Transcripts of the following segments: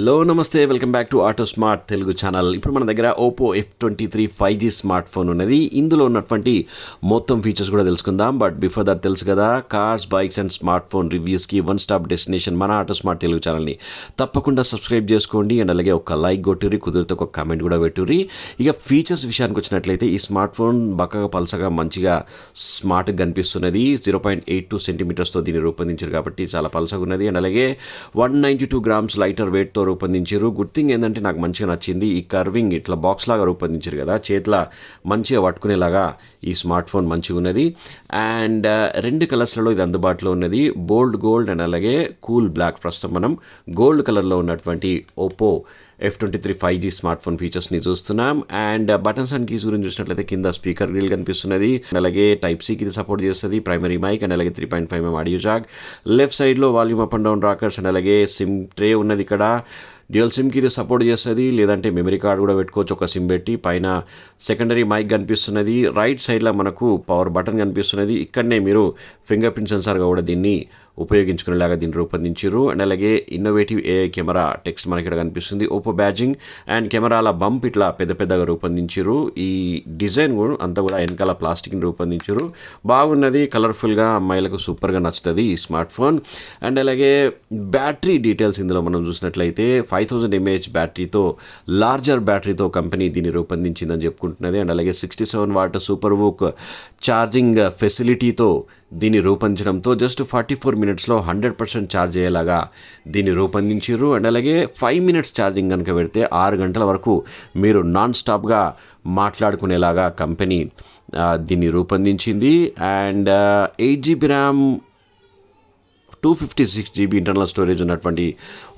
Hello నమస్తే, welcome back to auto smart Telugu channel. ఇప్పుడు మన దగ్గర Oppo F23 5G smart phone ఉన్నది. ఇందులో ఉన్నటువంటి మొత్తం ఫీచర్స్ కూడా తెలుసుకుందాం. బట్ బిఫోర్ దట్ తెలుసు కదా, cars, bikes and smart phone రివ్యూస్కి వన్ స్టాప్ డెస్టినేషన్ మన ఆటో స్మార్ట్ తెలుగు ఛానల్ని తప్పకుండా సబ్స్క్రైబ్ చేసుకోండి. అండ్ అలాగే ఒక లైక్ కొట్టుర్రి, కుదిరితే ఒక కామెంట్ కూడా పెట్టుర్రి. ఇక ఫీచర్స్ విషయానికి వచ్చినట్లయితే ఈ స్మార్ట్ ఫోన్ బక్కగా పలసగా మంచిగా స్మార్ట్గా కనిపిస్తున్నది. 0.82 సెంటీమీటర్స్తో దీన్ని రూపొందించారు కాబట్టి చాలా పలసగా ఉన్నది. అండ్ అలాగే 192 grams లైటర్ వెయిట్తో రూపొందించారు. గుడ్ థింగ్ ఏంటంటే నాకు మంచిగా నచ్చింది, ఈ కర్వింగ్ ఇట్లా బాక్స్ లాగా రూపొందించారు కదా, చేతిలో మంచిగా పట్టుకునేలాగా ఈ స్మార్ట్ ఫోన్ మంచిగా ఉన్నది. అండ్ 2 కలర్స్లలో ఇది అందుబాటులో ఉన్నది, బోల్డ్ గోల్డ్ అండ్ అలాగే కూల్ బ్లాక్. ప్రస్తుతం మనం గోల్డ్ కలర్లో ఉన్నటువంటి Oppo F23 5G smart phone ఫీచర్స్ని చూస్తున్నాం. అండ్ బటన్స్ అండ్ కీస్ గురించి చూసినట్లయితే కింద స్పీకర్ గ్రిల్ కనిపిస్తున్నది. అలాగే టైప్ సికి ఇది సపోర్ట్ చేస్తుంది, ప్రైమరీ మైక్ అండ్ అలాగే 3.5mm ఆడియో జాక్. లెఫ్ట్ సైడ్లో volume up and down rockers and అలాగే సిమ్ ట్రే ఉన్నది. ఇక్కడ డ్యూయల్ సిమ్కి ఇది సపోర్ట్ చేస్తుంది, లేదంటే మెమరీ కార్డ్ కూడా పెట్టుకోవచ్చు ఒక సిమ్ పెట్టి. పైన సెకండరీ మైక్ కనిపిస్తున్నది. రైట్ సైడ్లో మనకు పవర్ బటన్ కనిపిస్తున్నది. ఇక్కడనే మీరు ఫింగర్ ప్రింట్ సెన్సార్గా కూడా దీన్ని ఉపయోగించుకునేలాగా దీన్ని రూపొందించారు. అండ్ అలాగే ఇన్నోవేటివ్ ఏఐ కెమెరా టెక్స్ట్ మనకి ఇక్కడ కనిపిస్తుంది. ఓపో బ్యాజింగ్ అండ్ కెమెరాల బంప్ ఇట్లా పెద్ద పెద్దగా రూపొందించారు. ఈ డిజైన్ కూడా అంతా కూడా వెనకాల ప్లాస్టిక్ని రూపొందించారు. బాగున్నది, కలర్ఫుల్గా, అమ్మాయిలకు సూపర్గా నచ్చుతుంది ఈ స్మార్ట్ ఫోన్. అండ్ అలాగే బ్యాటరీ డీటెయిల్స్ ఇందులో మనం చూసినట్లయితే 5000 mAh బ్యాటరీతో, లార్జర్ బ్యాటరీతో కంపెనీ దీన్ని రూపొందించిందని చెప్పుకుంటున్నది. అండ్ అలాగే 67 watt సూపర్ వూక్ ఛార్జింగ్ ఫెసిలిటీతో దీన్ని రూపొందించడంతో జస్ట్ 44 minutesలో 100% ఛార్జ్ అయ్యేలాగా దీన్ని రూపొందించారు. అండ్ అలాగే 5 minutes ఛార్జింగ్ కనుక పెడితే 6 గంటల వరకు మీరు నాన్ స్టాప్గా మాట్లాడుకునేలాగా కంపెనీ దీన్ని రూపొందించింది. And 8GB ram, 256GB internal storage ఉన్నటువంటి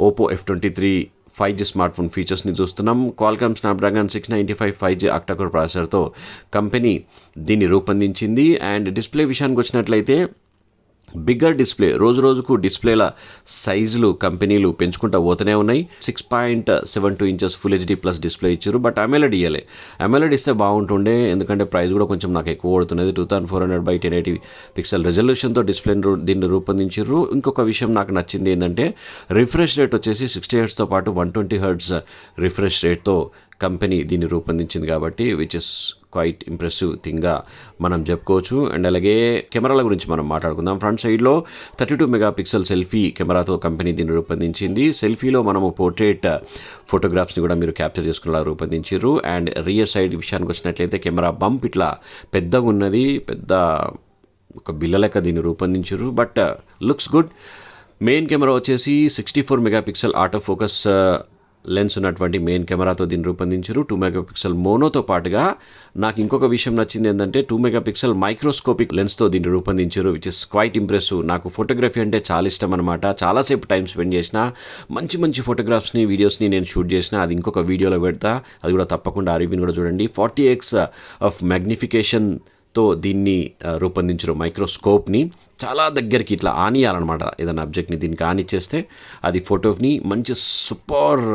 Oppo F23 5G smart phone ఫీచర్స్ని చూస్తున్నాం. క్వాల్కామ్ స్నాప్డ్రాగన్ 695 5G ఆక్టాకోర్ ప్రాసెసర్తో కంపెనీ దీన్ని రూపొందించింది. అండ్ డిస్ప్లే విషయానికి వచ్చినట్లయితే బిగ్గర్ డిస్ప్లే, రోజు రోజుకు డిస్ప్లేల సైజులు కంపెనీలు పెంచుకుంటూ పోతూనే ఉన్నాయి. 6.72 inches full HD plus display ఇచ్చారు. బట్ అమెలెడ్ ఇవ్వలే. అమెలెడ్ ఇస్తే బాగుంటుండే, ఎందుకంటే ప్రైస్ కూడా కొంచెం నాకు ఎక్కువ పడుతున్నది. 2400x1080 పిక్సెల్ రెజల్యూషన్తో డిస్ప్లేని దీన్ని రూపొందించారు. ఇంకొక విషయం నాకు నచ్చింది ఏంటంటే రిఫ్రెష్ రేట్ వచ్చేసి 60 Hzతో పాటు 120 Hz రిఫ్రెష్ రేట్తో కంపెనీ దీన్ని రూపొందించింది కాబట్టి విచ్ ఇస్ క్వైట్ ఇంప్రెసివ్ థింగ్గా మనం చెప్పుకోవచ్చు. అండ్ అలాగే కెమెరాల గురించి మనం మాట్లాడుకుందాం. ఫ్రంట్ సైడ్లో 32 MP సెల్ఫీ కెమెరాతో కంపెనీ దీన్ని రూపొందించింది. సెల్ఫీలో మనము పోర్ట్రేట్ ఫోటోగ్రాఫ్స్ని కూడా మీరు క్యాప్చర్ చేసుకునేలా రూపొందించారు. అండ్ రియర్ సైడ్ విషయానికి వచ్చినట్లయితే కెమెరా బంప్ ఇట్లా పెద్దగా ఉన్నది, పెద్ద ఒక బిల్ల లెక్క దీన్ని రూపొందించారు. But looks good. Main camera వచ్చేసి 64 MP ఆటో ఫోకస్ లెన్స్ ఉన్నటువంటి మెయిన్ కెమెరాతో దీన్ని రూపొందించారు. 2 MP మోనోతో పాటుగా నాకు ఇంకొక విషయం నచ్చింది ఏంటంటే 2 MP మైక్రోస్కోపిక్ లెన్స్తో దీన్ని రూపొందించారు, విచ్ ఇస్ క్వైట్ ఇంప్రెసివ్. నాకు ఫోటోగ్రఫీ అంటే చాలా ఇష్టం అనమాట. చాలాసేపు టైం స్పెండ్ చేసిన, మంచి మంచి ఫోటోగ్రాఫ్స్ని, వీడియోస్ని నేను షూట్ చేసిన. అది ఇంకొక వీడియోలో పెడతా, అది కూడా తప్పకుండా ఆ రివ్యూని కూడా చూడండి. 40x ఆఫ్ మ్యాగ్నిఫికేషన్తో దీన్ని రూపొందించారు. మైక్రోస్కోప్ని చాలా దగ్గరికి ఇట్లా ఆనియాలన్నమాట. ఏదైనా అబ్జెక్ట్ని దీనికి ఆనిచ్చేస్తే అది ఫోటోని మంచి సూపర్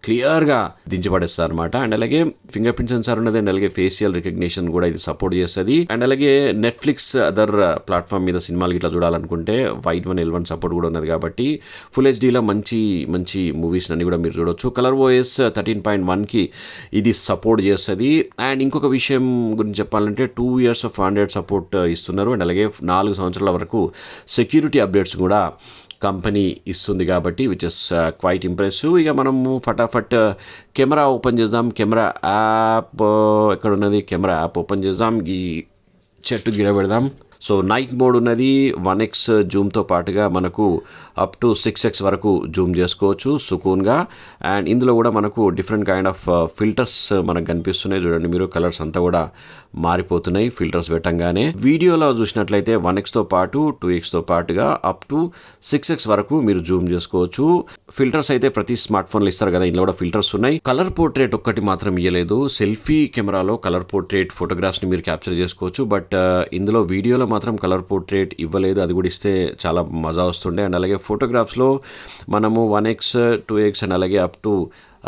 క్లియర్గా దించబడేస్తుంది అనమాట. అండ్ అలాగే ఫింగర్ ప్రింట్ సెన్సార్ ఉన్నది. అండ్ అలాగే ఫేషియల్ రికగ్నిషన్ కూడా ఇది సపోర్ట్ చేస్తుంది. అండ్ అలాగే నెట్ఫ్లిక్స్ అదర్ ప్లాట్ఫామ్ మీద సినిమాలు ఇట్లా చూడాలనుకుంటే వైడ్ 1L1 సపోర్ట్ కూడా ఉన్నది కాబట్టి ఫుల్ హెచ్డీలో మంచి మంచి మూవీస్ అన్ని కూడా మీరు చూడవచ్చు. కలర్ OS 13.1కి ఇది సపోర్ట్ చేస్తుంది. అండ్ ఇంకొక విషయం గురించి చెప్పాలంటే 2 years ఆఫ్ ఆండ్రాయిడ్ సపోర్ట్ ఇస్తున్నారు. అండ్ అలాగే 4 సంవత్సరాల వరకు సెక్యూరిటీ అప్డేట్స్ కూడా కంపెనీ ఇస్తుంది కాబట్టి విచ్ ఇస్ క్వైట్ ఇంప్రెసివ్. ఇక మనము ఫటాఫట్ కెమెరా ఓపెన్ చేద్దాం. కెమెరా యాప్ ఎక్కడ ఉన్నది? కెమెరా యాప్ ఓపెన్ చేద్దాం. ఈ చెట్టు గిడ పెడదాం. సో నైట్ మోడ్ ఉన్నది. 1x జూమ్తో పాటుగా మనకు అప్ టు 6x వరకు జూమ్ చేసుకోవచ్చు సుకూన్గా. అండ్ ఇందులో కూడా మనకు డిఫరెంట్ కైండ్ ఆఫ్ ఫిల్టర్స్ మనకు కనిపిస్తున్నాయి. చూడండి మీరు, కలర్స్ అంతా కూడా మారిపోతున్నాయి ఫిల్టర్స్ పెట్టంగానే. వీడియోలో చూసినట్లయితే 1xతో పాటు 2xతో పాటుగా అప్ టు 6x వరకు మీరు జూమ్ చేసుకోవచ్చు. ఫిల్టర్స్ అయితే ప్రతి స్మార్ట్ ఫోన్లో ఇస్తారు కదా, ఇందులో కూడా ఫిల్టర్స్ ఉన్నాయి. కలర్ పోర్ట్రేట్ ఒక్కటి మాత్రం ఇవ్వలేదు. సెల్ఫీ కెమెరాలో కలర్ పోర్ట్రేట్ ఫోటోగ్రాఫ్స్ని మీరు క్యాప్చర్ చేసుకోవచ్చు. బట్ ఇందులో వీడియోలో వీడియోలో మాత్రం కలర్ పోర్ట్రేట్ ఇవ్వలేదు, అది కూడా ఇస్తే చాలా మజా వస్తుండే. అండ్ అలాగే ఫోటోగ్రాఫ్స్లో మనము 1x 2x అండ్ అలాగే అప్ టు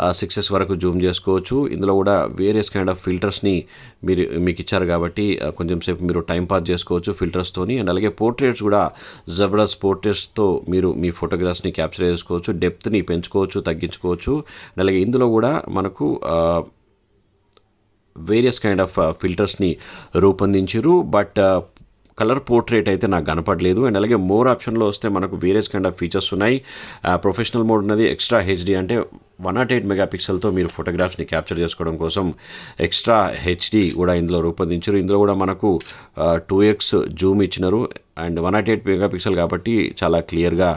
6x వరకు జూమ్ చేసుకోవచ్చు. ఇందులో కూడా వేరియస్ కైండ్ ఆఫ్ ఫిల్టర్స్ని మీకు ఇచ్చారు కాబట్టి కొంచెం సేపు మీరు టైం పాస్ చేసుకోవచ్చు ఫిల్టర్స్తోని. అండ్ అలాగే పోర్ట్రేట్స్ కూడా జబర్దస్త్ పోర్ట్రేట్స్తో మీరు మీ ఫోటోగ్రాఫ్స్ని క్యాప్చర్ చేసుకోవచ్చు, డెప్త్ని పెంచుకోవచ్చు, తగ్గించుకోవచ్చు. అండ్ అలాగే ఇందులో కూడా మనకు వేరియస్ కైండ్ ఆఫ్ ఫిల్టర్స్ని రూపొందించారు. బట్ కలర్ పోర్ట్రేట్ అయితే నాకు కనపడలేదు. అండ్ అలాగే మోర్ ఆప్షన్లో వస్తే మనకు వేరియస్ కైండ్ ఆఫ్ ఫీచర్స్ ఉన్నాయి. ప్రొఫెషనల్ మోడ్ ఉన్నది, ఎక్స్ట్రా హెచ్డి అంటే 108 మెగాపిక్సెల్తో మీరు ఫోటోగ్రాఫ్స్ని క్యాప్చర్ చేసుకోవడం కోసం ఎక్స్ట్రా హెచ్డి కూడా ఇందులో రూపొందించారు. ఇందులో కూడా మనకు 2x జూమ్ ఇచ్చినారు అండ్ 108 మెగాపిక్సెల్ కాబట్టి చాలా క్లియర్గా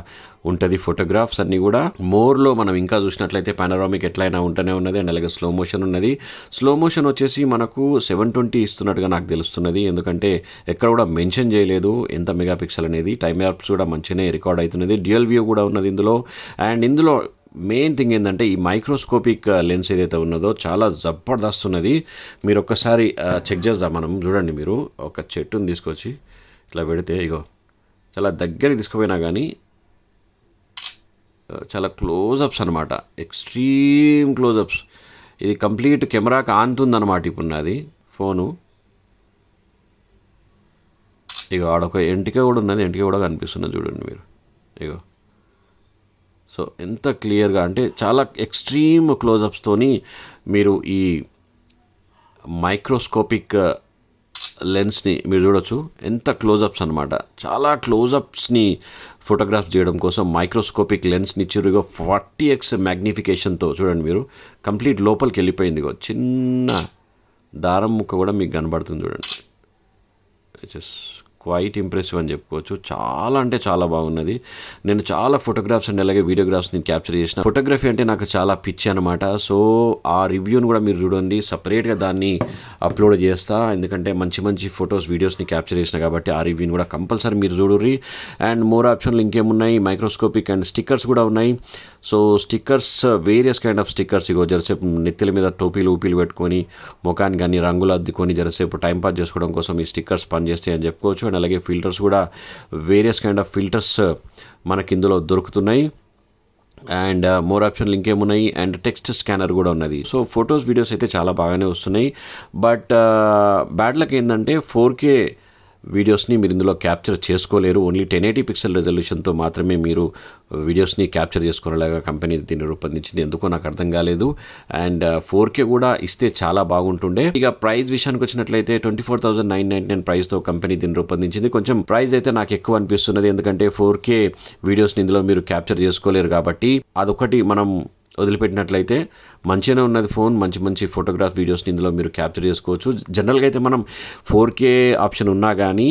ఉంటుంది ఫోటోగ్రాఫ్స్ అన్నీ కూడా. మోర్లో మనం ఇంకా చూసినట్లయితే పానరామిక్ ఎట్లయినా ఉంటూనే ఉన్నది. అండ్ అలాగే స్లో మోషన్ ఉన్నది. స్లో మోషన్ వచ్చేసి మనకు 720 ఇస్తున్నట్టుగా నాకు తెలుస్తున్నది, ఎందుకంటే ఎక్కడ కూడా మెన్షన్ చేయలేదు ఎంత మెగాపిక్సెల్ అనేది. టైం ల్యాప్స్ కూడా మంచిగానే రికార్డ్ అవుతున్నది. డ్యూయల్ వ్యూ కూడా ఉన్నది ఇందులో. అండ్ ఇందులో మెయిన్ థింగ్ ఏంటంటే ఈ మైక్రోస్కోపిక్ లెన్స్ ఏదైతే ఉన్నదో చాలా జబర్దస్త్ ఉన్నది. మీరు ఒక్కసారి చెక్ చేద్దాం మనం. చూడండి, మీరు ఒక చెట్టుని తీసుకొచ్చి ఇట్లా పెడితే ఇగో చాలా దగ్గరికి తీసుకుపోయినా కానీ చాలా క్లోజప్స్ అనమాట, ఎక్స్ట్రీమ్ క్లోజప్స్. ఇది కంప్లీట్ కెమెరాకి ఆనుతుందన్నమాట ఇప్పుడు నాది ఫోను. ఇగో ఆడొక ఎంటిక కూడా ఉన్నది, ఎంటిక కూడా కనిపిస్తున్నది చూడండి మీరు. ఇగో సో ఎంత క్లియర్గా అంటే చాలా ఎక్స్ట్రీమ్ క్లోజప్స్తోని మీరు ఈ మైక్రోస్కోపిక్ లెన్స్ని మీరు చూడొచ్చు. ఎంత క్లోజప్స్ అనమాట, చాలా క్లోజప్స్ని ఫోటోగ్రాఫ్ చేయడం కోసం మైక్రోస్కోపిక్ లెన్స్ని ఇచ్చిరుగా 40x మ్యాగ్నిఫికేషన్తో చూడండి మీరు. కంప్లీట్ లోపలికి వెళ్ళిపోయింది. చిన్న దారం ముక్క కూడా మీకు కనబడుతుంది చూడండి. ఇట్స్ క్వైట్ ఇంప్రెసివ్ అని చెప్పుకోవచ్చు. చాలా అంటే చాలా బాగున్నది. నేను చాలా ఫోటోగ్రాఫ్స్ అండ్ అలాగే వీడియోగ్రాఫ్స్ నేను క్యాప్చర్ చేసిన. ఫోటోగ్రఫీ అంటే నాకు చాలా పిచ్చి అనమాట. సో ఆ రివ్యూని కూడా మీరు చూడండి, సపరేట్గా దాన్ని అప్లోడ్ చేస్తా, ఎందుకంటే మంచి మంచి ఫొటోస్ వీడియోస్ని క్యాప్చర్ చేసిన కాబట్టి ఆ రివ్యూని కూడా కంపల్సరీ మీరు చూడుర్రి. అండ్ మోర్ ఆప్షన్లు ఇంకేమున్నాయి, మైక్రోస్కోపిక్ అండ్ స్టిక్కర్స్ కూడా ఉన్నాయి. So stickers various kind of stickers, ఇగో జరసేపు నెత్తిల మీద టోపీలు ఊపీలు పెట్టుకొని ముఖానికి కానీ రంగులు అద్దుకొని జరసేపు టైంపాస్ చేసుకోవడం కోసం ఈ స్టిక్కర్స్ పనిచేస్తాయి అని చెప్పుకోవచ్చు. అండ్ అలాగే ఫిల్టర్స్ కూడా వేరియస్ కైండ్ ఆఫ్ ఫిల్టర్స్ మనకి ఇందులో దొరుకుతున్నాయి. అండ్ మోర్ ఆప్షన్లు ఇంకేమున్నాయి, అండ్ టెక్స్ట్ స్కానర్ కూడా ఉన్నది. సో ఫొటోస్ వీడియోస్ అయితే చాలా బాగానే వస్తున్నాయి. బట్ బ్యాడ్ లక్ ఏంటంటే 4K వీడియోస్ని మీరు ఇందులో క్యాప్చర్ చేసుకోలేరు. ఓన్లీ 1080 పిక్సెల్ రెజల్యూషన్తో మాత్రమే మీరు వీడియోస్ని క్యాప్చర్ చేసుకునేలాగా కంపెనీ దీన్ని రూపొందించింది. ఎందుకో నాకు అర్థం కాలేదు. అండ్ 4K కూడా ఇస్తే చాలా బాగుంటుండే. ఇక ప్రైస్ విషయానికి వచ్చినట్లయితే 24,999 ప్రైస్తో కంపెనీ దీన్ని రూపొందించింది. కొంచెం ప్రైస్ అయితే నాకు ఎక్కువ అనిపిస్తున్నది, ఎందుకంటే 4K వీడియోస్ని ఇందులో మీరు క్యాప్చర్ చేసుకోలేరు కాబట్టి. అదొకటి మనం వదిలిపెట్టినట్లయితే మంచిగానే ఉన్నది ఫోన్. మంచి మంచి ఫోటోగ్రాఫ్ వీడియోస్ని ఇందులో మీరు క్యాప్చర్ చేసుకోవచ్చు. జనరల్గా అయితే మనం 4K ఆప్షన్ ఉన్నా కానీ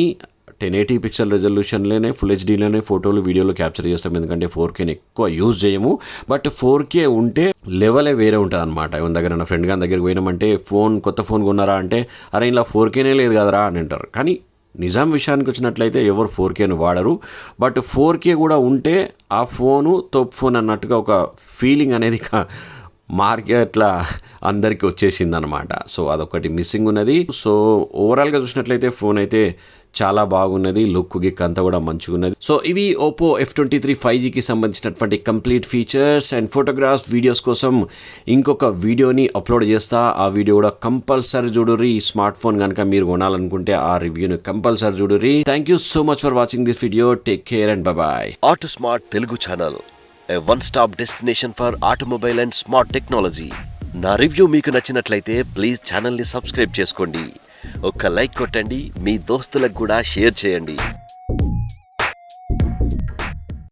1080 పిక్సెల్ రెజల్యూషన్లోనే ఫుల్ హెచ్డీలోనే ఫోటోలు వీడియోలు క్యాప్చర్ చేస్తాం, ఎందుకంటే 4Kని ఎక్కువ యూజ్ చేయము. బట్ 4K ఉంటే లెవెలే వేరే ఉంటుంది అనమాట. ఎవరి దగ్గర నా ఫ్రెండ్ గారి దగ్గరికి పోయినామంటే కొత్త ఫోన్ కొన్నారా అంటే అరే ఇలా 4Kనే లేదు కదరా అని అంటారు. కానీ నిజాం విషయానికి వచ్చినట్లయితే ఎవరు 4Kని వాడరు. బట్ 4K కూడా ఉంటే ఆ ఫోను తోప్ ఫోన్ అన్నట్టుగా ఒక ఫీలింగ్ అనేది మార్కెట్లో అందరికీ వచ్చేసింది అనమాట. సో అదొకటి మిస్సింగ్ ఉన్నది. సో ఓవరాల్గా చూసినట్లయితే ఫోన్ అయితే చాలా బాగున్నది, లుక్ గిక్ అంతా కూడా మంచిగా ఉన్నది. సో ఇవి Oppo F23 5Gకి సంబంధించినటువంటి complete features and photographs. Videos కోసం ఇంకొక వీడియోని అప్లోడ్ చేస్తా, ఆ వీడియో కూడా కంపల్సరీ చూడుర్రి. ఈ స్మార్ట్ ఫోన్ కనుక మీరు కొనాలనుకుంటే ఆ రివ్యూని కంపల్సరీ చూడుర్రి. Thank you so much for watching this video. Take care and bye. Auto smart Telugu ఛానల్, a one-stop destination for automobile and smart technology. నా రివ్యూ మీకు నచ్చినట్లయితే ప్లీజ్ ఛానల్ని సబ్స్క్రైబ్ చేసుకోండి, ఒక్క లైక్ కొట్టండి, మీ దోస్తులకు కూడా షేర్ చేయండి.